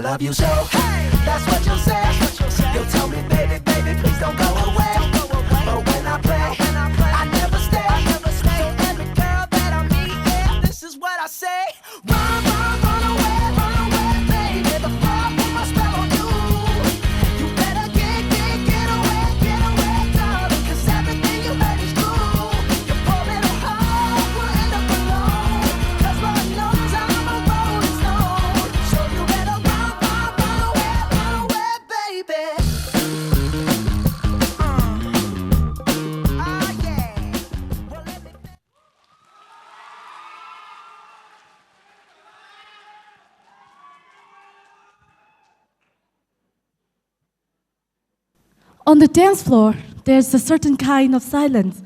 love you so. Hey, that's what you'll say. You'll tell me, baby, baby, please don't go away. But when I play, I never stay. So every girl that I meet, yeah, this is what I say. Run, run away, baby. Before I put my spell on you. You better get away, darling. 'Cause everything you heard is true. You're falling apart, we'll end up alone. 'Cause Lord knows I'm a rolling stone. So you better run away, baby. Yeah. Well, let me... On the dance floor, there's a certain kind of silence.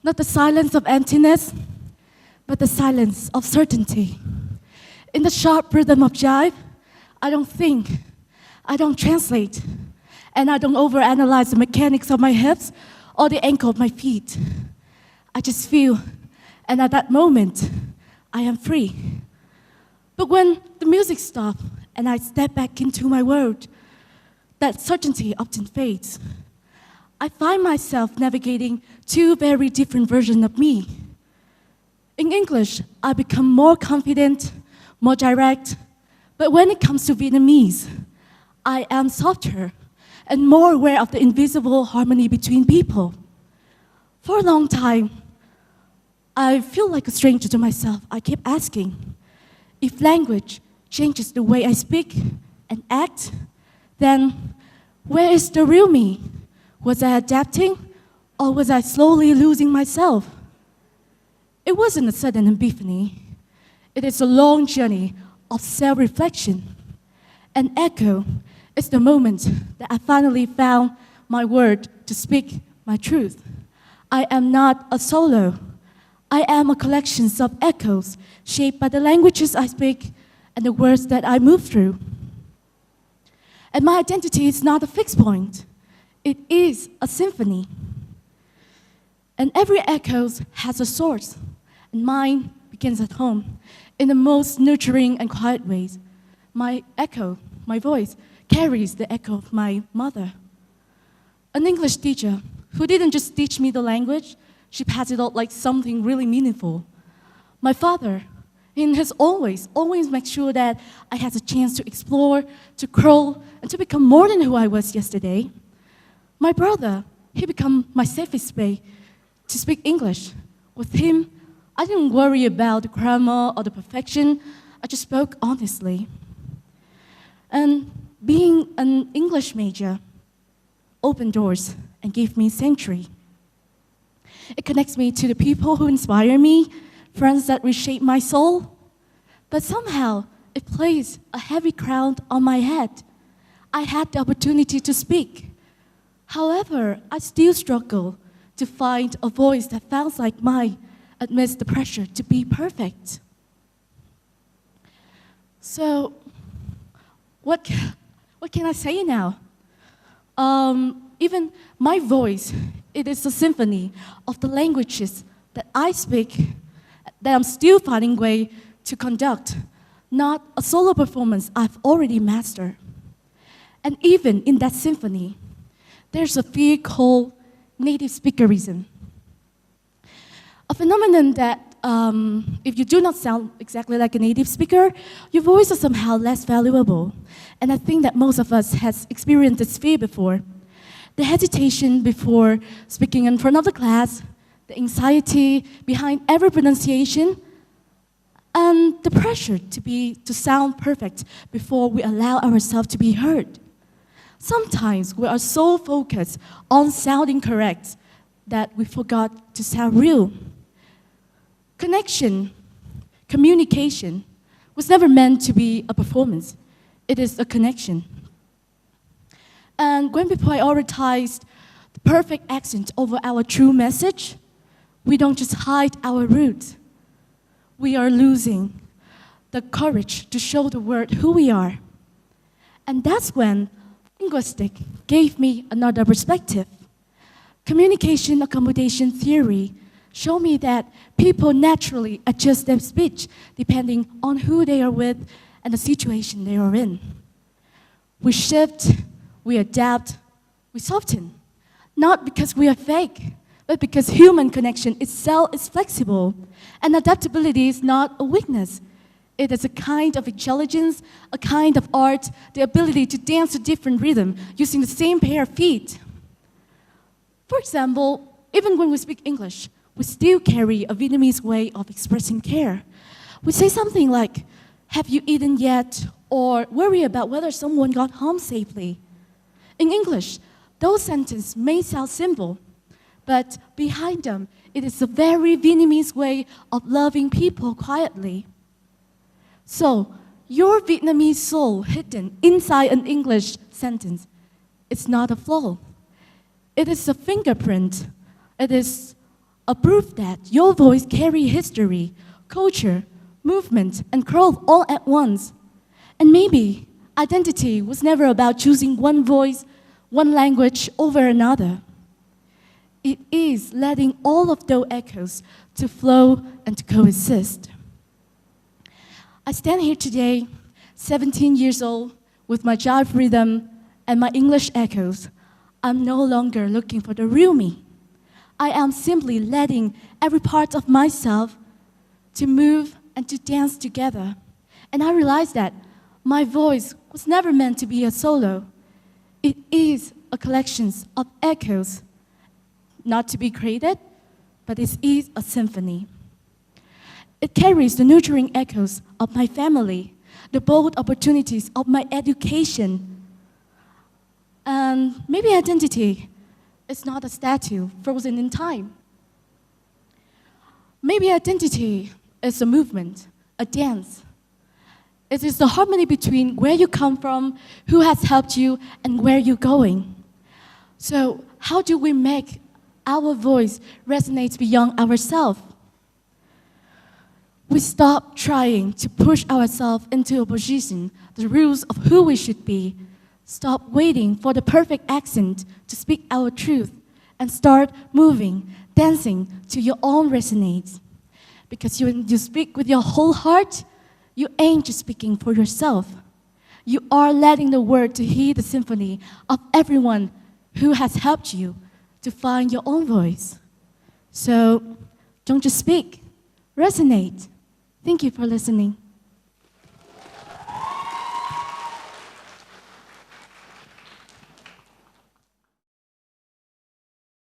Not the silence of emptiness, but the silence of certainty. In the sharp rhythm of jive, I don't think, I don't translate, and I don't overanalyze the mechanics of my hips or the ankle of my feet. I just feel, and at that moment, I am free. But when the music stops and I step back into my world, that certainty often fades. I find myself navigating two very different versions of me. In English, I become more confident, more direct, but when it comes to Vietnamese, I am softer and more aware of the invisible harmony between people. For a long time, I feel like a stranger to myself. I keep asking, if language changes the way I speak and act, then where is the real me? Was I adapting, or was I slowly losing myself? It wasn't a sudden epiphany. It is a long journey of self-reflection. An echo is the moment that I finally found my word to speak my truth. I am not a solo. I am a collection of echoes shaped by the languages I speak and the words that I move through. And my identity is not a fixed point. It is a symphony. And every echo has a source, and mine begins at home in the most nurturing and quiet ways. My echo, my voice, carries the echo of my mother. An English teacher who didn't just teach me the language, she passed it out like something really meaningful. My father, he has always made sure that I had a chance to explore, to grow, and to become more than who I was yesterday. My brother, he became my safest space to speak English. With him, I didn't worry about the grammar or the perfection. I just spoke honestly. And being an English major opened doors and gave me sanctuary. It connects me to the people who inspire me, friends that reshape my soul. But somehow, it placed a heavy crown on my head. I had the opportunity to speak. However, I still struggle to find a voice that sounds like mine amidst the pressure to be perfect. So, what can I say now? Even my voice, it is a symphony of the languages that I speak, that I'm still finding a way to conduct, not a solo performance I've already mastered. And even in that symphony, there's a field called native speakerism. A phenomenon that if you do not sound exactly like a native speaker, your voice is somehow less valuable. And I think that most of us has experienced this fear before. The hesitation before speaking in front of the class, the anxiety behind every pronunciation, and the pressure to sound perfect before we allow ourselves to be heard. Sometimes we are so focused on sounding correct that we forgot to sound real. Connection, communication, was never meant to be a performance. It is a connection. And when we prioritize the perfect accent over our true message, we don't just hide our roots. We are losing the courage to show the world who we are. And that's when linguistics gave me another perspective. Communication accommodation theory showed me that people naturally adjust their speech depending on who they are with and the situation they are in. We shift, we adapt, we soften. Not because we are fake, but because human connection itself is flexible. And adaptability is not a weakness. It is a kind of intelligence, a kind of art, the ability to dance to different rhythm using the same pair of feet. For example, even when we speak English, we still carry a Vietnamese way of expressing care. We say something like, "Have you eaten yet?" or worry about whether someone got home safely. In English, those sentences may sound simple, but behind them, it is a very Vietnamese way of loving people quietly. So, your Vietnamese soul hidden inside an English sentence is not a flaw. It is a fingerprint. It is a proof that your voice carries history, culture, movement, and growth all at once. And maybe identity was never about choosing one voice, one language over another. It is letting all of those echoes to flow and to coexist. I stand here today, 17 years old, with my jive rhythm and my English echoes. I'm no longer looking for the real me. I am simply letting every part of myself to move and to dance together. And I realized that my voice was never meant to be a solo. It is a collection of echoes, not to be created, but it is a symphony. It carries the nurturing echoes of my family, the bold opportunities of my education. And maybe identity is not a statue frozen in time. Maybe identity is a movement, a dance. It is the harmony between where you come from, who has helped you, and where you're going. So, how do we make our voice resonate beyond ourselves? We stop trying to push ourselves into a position, the rules of who we should be. Stop waiting for the perfect accent to speak our truth, and start moving, dancing to your own resonance. Because when you speak with your whole heart, you ain't just speaking for yourself. You are letting the world to hear the symphony of everyone who has helped you to find your own voice. So don't just speak, resonate. Thank you for listening.